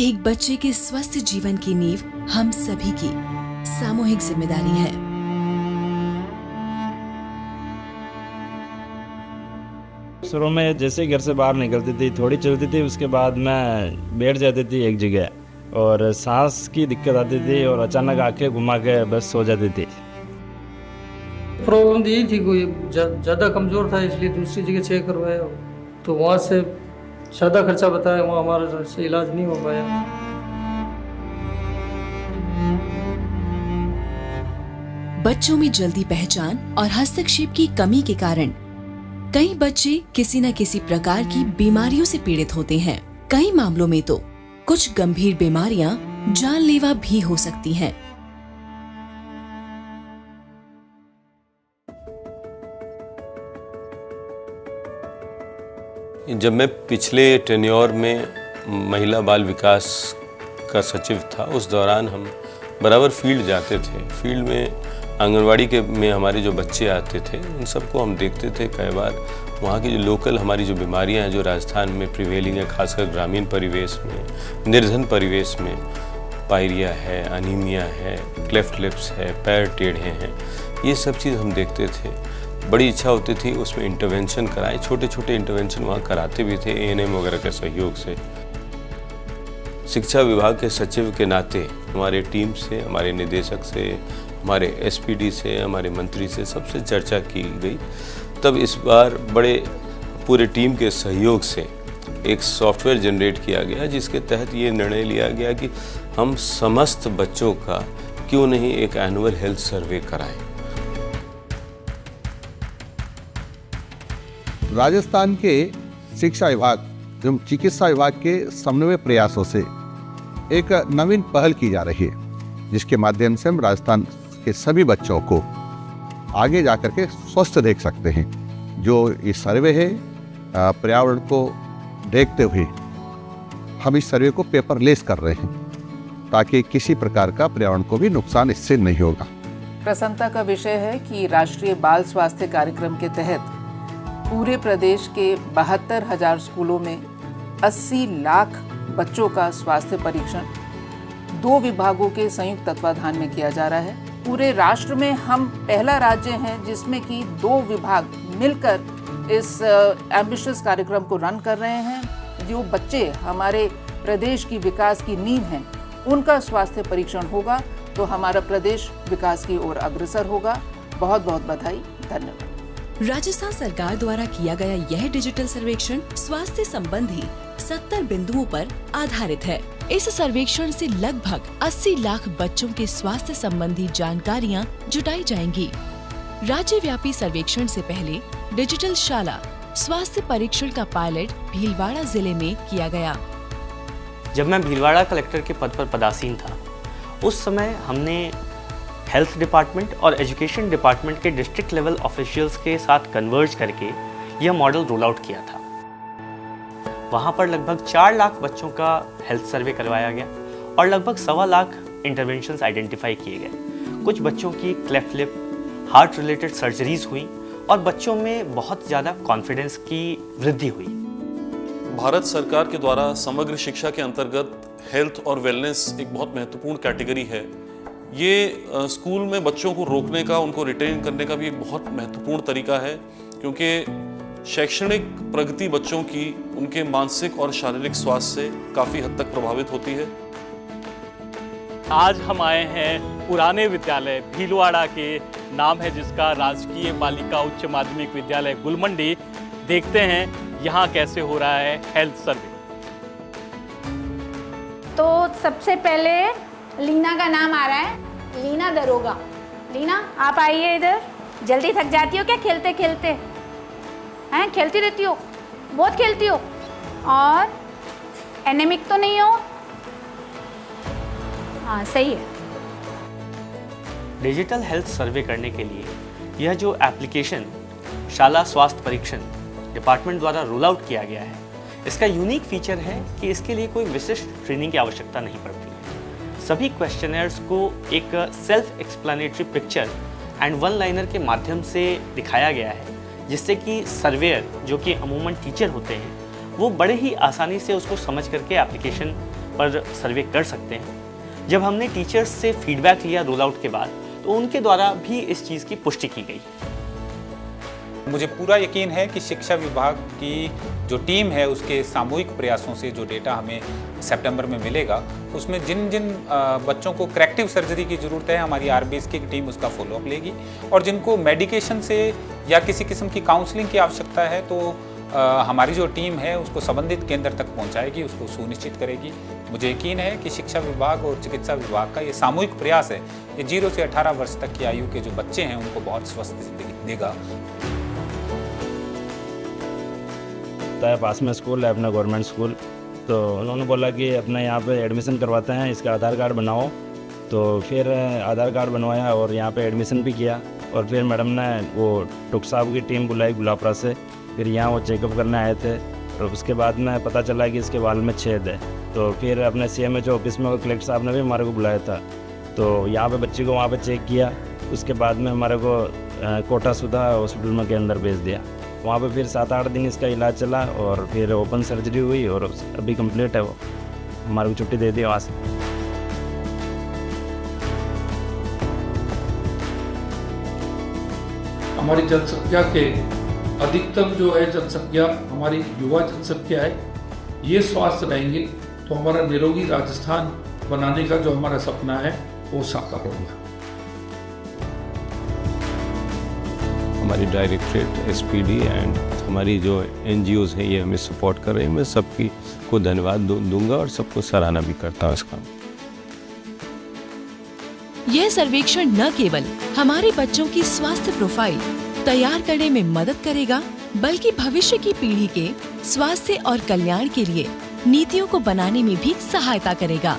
एक बच्चे के स्वस्थ जीवन की नींव हम सभी की सामूहिक जिम्मेदारी है। शुरू में जैसे घर से बाहर निकलती थी, थोड़ी चलती थी, उसके बाद मैं बैठ जाती थी एक जगह और सांस की दिक्कत आती थी और अचानक आंखें घुमा के बस सो जाती थी। प्रॉब्लम यही थी, कोई ज़्यादा कमज़ोर था इसलिए दूसरी जगह चेक करवाया तो वहाँ से ज़्यादा खर्चा बताया, वहाँ हमारा से इलाज नहीं हो पाया। बच्चों में जल्दी पहचान और हस्तक्षेप की कमी के कारण कई बच्चे किसी न किसी प्रकार की बीमारियों से पीड़ित होते हैं। कई मामलों में तो कुछ गंभीर बीमारियां जानलेवा भी हो सकती हैं। जब मैं पिछले टेन्योर में महिला बाल विकास का सचिव था, उस दौरान हम बराबर फील्ड जाते थे। फील्ड में आंगनवाड़ी में हमारे जो बच्चे आते थे उन सबको हम देखते थे। कई बार वहाँ की जो लोकल हमारी जो बीमारियाँ हैं जो राजस्थान में प्रिवेलिंग है, खासकर ग्रामीण परिवेश में, निर्धन परिवेश में, पायरिया है, अनीमिया है, क्लेफ्ट लिप्स है, पैर टेढ़े हैं, ये सब चीज़ हम देखते थे। बड़ी इच्छा होती थी उसमें इंटरवेंशन कराएं। छोटे छोटे इंटरवेंशन वहाँ कराते भी थे एएनएम वगैरह के सहयोग से। शिक्षा विभाग के सचिव के नाते हमारे टीम से, हमारे निदेशक से, हमारे एसपीडी से, हमारे मंत्री से सबसे चर्चा की गई। तब इस बार बड़े पूरे टीम के सहयोग से एक सॉफ्टवेयर जनरेट किया गया जिसके तहत ये निर्णय लिया गया कि हम समस्त बच्चों का क्यों नहीं एक एनुअल हेल्थ सर्वे कराएं। राजस्थान के शिक्षा विभाग एवं चिकित्सा विभाग के समन्वय प्रयासों से एक नवीन पहल की जा रही है, जिसके माध्यम से हम राजस्थान के सभी बच्चों को आगे जाकर के स्वस्थ देख सकते हैं। जो ये सर्वे है, पर्यावरण को देखते हुए हम इस सर्वे को पेपरलेस कर रहे हैं ताकि किसी प्रकार का पर्यावरण को भी नुकसान इससे नहीं होगा। प्रसन्नता का विषय है कि राष्ट्रीय बाल स्वास्थ्य कार्यक्रम के तहत पूरे प्रदेश के 72,000 स्कूलों में 80 लाख बच्चों का स्वास्थ्य परीक्षण 2 विभागों के संयुक्त तत्वाधान में किया जा रहा है। पूरे राष्ट्र में हम पहला राज्य हैं जिसमें कि 2 विभाग मिलकर इस एम्बिशियस कार्यक्रम को रन कर रहे हैं। जो बच्चे हमारे प्रदेश की विकास की नींव हैं, उनका स्वास्थ्य परीक्षण होगा तो हमारा प्रदेश विकास की ओर अग्रसर होगा। बहुत बहुत बधाई, धन्यवाद। राजस्थान सरकार द्वारा किया गया यह डिजिटल सर्वेक्षण स्वास्थ्य संबंधी 70 बिंदुओं पर आधारित है। इस सर्वेक्षण से लगभग 80 लाख बच्चों के स्वास्थ्य संबंधी जानकारियाँ जुटाई जाएंगी। राज्यव्यापी सर्वेक्षण से पहले डिजिटल शाला स्वास्थ्य परीक्षण का पायलट भीलवाड़ा जिले में किया गया। जब मैं भीलवाड़ा कलेक्टर के पद पर पदासीन था, उस समय हमने हेल्थ डिपार्टमेंट और एजुकेशन डिपार्टमेंट के डिस्ट्रिक्ट लेवल ऑफिशियल्स के साथ कन्वर्ज करके यह मॉडल रोल आउट किया था। वहाँ पर लगभग 4 लाख बच्चों का हेल्थ सर्वे करवाया गया और लगभग 1.25 लाख इंटरवेंशंस आइडेंटिफाई किए गए। कुछ बच्चों की cleft lip, heart related surgeries हुई और बच्चों में बहुत ज़्यादा कॉन्फिडेंस की वृद्धि हुई। भारत सरकार के द्वारा समग्र शिक्षा के अंतर्गत हेल्थ और वेलनेस एक बहुत महत्वपूर्ण कैटेगरी है। ये स्कूल में बच्चों को रोकने का, उनको रिटेन करने का भी एक बहुत महत्वपूर्ण तरीका है, क्योंकि शैक्षणिक प्रगति बच्चों की उनके मानसिक और शारीरिक स्वास्थ्य से काफ़ी हद तक प्रभावित होती है। आज हम आए हैं पुराने विद्यालय भीलवाड़ा के, नाम है जिसका राजकीय बालिका उच्च माध्यमिक विद्यालय गुलमंडी। देखते हैं यहाँ कैसे हो रहा है हेल्थ सर्वे। तो सबसे पहले लीना का नाम आ रहा है, लीना दरोगा। लीना आप आइए इधर। जल्दी थक जाती हो क्या खेलते खेलते? हैं, खेलती रहती हो, बहुत खेलती हो। और एनेमिक तो नहीं हो? हाँ सही है। डिजिटल हेल्थ सर्वे करने के लिए यह जो एप्लीकेशन शाला स्वास्थ्य परीक्षण डिपार्टमेंट द्वारा रोल आउट किया गया है, इसका यूनिक फीचर है कि इसके लिए कोई विशिष्ट ट्रेनिंग की आवश्यकता नहीं पड़ती है। सभी क्वेश्चनर्स को एक self explanatory picture and one liner के माध्यम से दिखाया गया है, जिससे कि सर्वेयर जो कि अमूमन टीचर होते हैं वो बड़े ही आसानी से उसको समझ करके एप्लीकेशन पर सर्वे कर सकते हैं। जब हमने टीचर्स से फीडबैक लिया रोल आउट के बाद, तो उनके द्वारा भी इस चीज़ की पुष्टि की गई। मुझे पूरा यकीन है कि शिक्षा विभाग की जो टीम है उसके सामूहिक प्रयासों से जो डेटा हमें सितंबर में मिलेगा, उसमें जिन जिन बच्चों को करेक्टिव सर्जरी की ज़रूरत है, हमारी RBSK की टीम उसका फॉलोअप लेगी, और जिनको मेडिकेशन से या किसी किस्म की काउंसलिंग की आवश्यकता है तो हमारी जो टीम है उसको संबंधित केंद्र तक पहुंचाएगी, उसको सुनिश्चित करेगी। मुझे यकीन है कि शिक्षा विभाग और चिकित्सा विभाग का ये सामूहिक प्रयास है, ये 0 से 18 वर्ष तक की आयु के जो बच्चे हैं उनको बहुत स्वस्थ जिंदगी देगा। पास में स्कूल है अपना गवर्नमेंट स्कूल, तो उन्होंने बोला कि अपने यहाँ पे एडमिशन करवाते हैं, इसका आधार कार्ड बनाओ। तो फिर आधार कार्ड बनवाया और यहाँ पे एडमिशन भी किया, और फिर मैडम ने वो टुक साहब की टीम बुलाई गुलापरा से, फिर यहाँ वो चेकअप करने आए थे। और उसके बाद में पता चला कि इसके बाल में छेद है। तो फिर अपने CMH ऑफिस में कलेक्टर साहब ने भी हमारे को बुलाया था, तो यहाँ पे बच्चे को वहाँ पे चेक किया। उसके बाद में हमारे को कोटा सुधा हॉस्पिटल में के अंदर भेज दिया। वहाँ पे फिर 7-8 दिन इसका इलाज चला, और फिर ओपन सर्जरी हुई, और अभी कंप्लीट है वो, हमारे को छुट्टी दे दी वहाँ से। हमारी जनसंख्या के अधिकतम जो है जनसंख्या हमारी युवा जनसंख्या है, ये स्वास्थ्य रहेंगे तो हमारा निरोगी राजस्थान बनाने का जो हमारा सपना है वो साकार होगा। हमारी डायरेक्टरेट SPD एंड हमारी जो NGOs है ये हमें सपोर्ट कर रही है। मैं सबकी को धन्यवाद दूंगा और सबको सराहना भी करता हूँ इस काम। यह सर्वेक्षण न केवल हमारे बच्चों की स्वास्थ्य प्रोफाइल तैयार करने में मदद करेगा, बल्कि भविष्य की पीढ़ी के स्वास्थ्य और कल्याण के लिए नीतियों को बनाने में भी सहायता करेगा।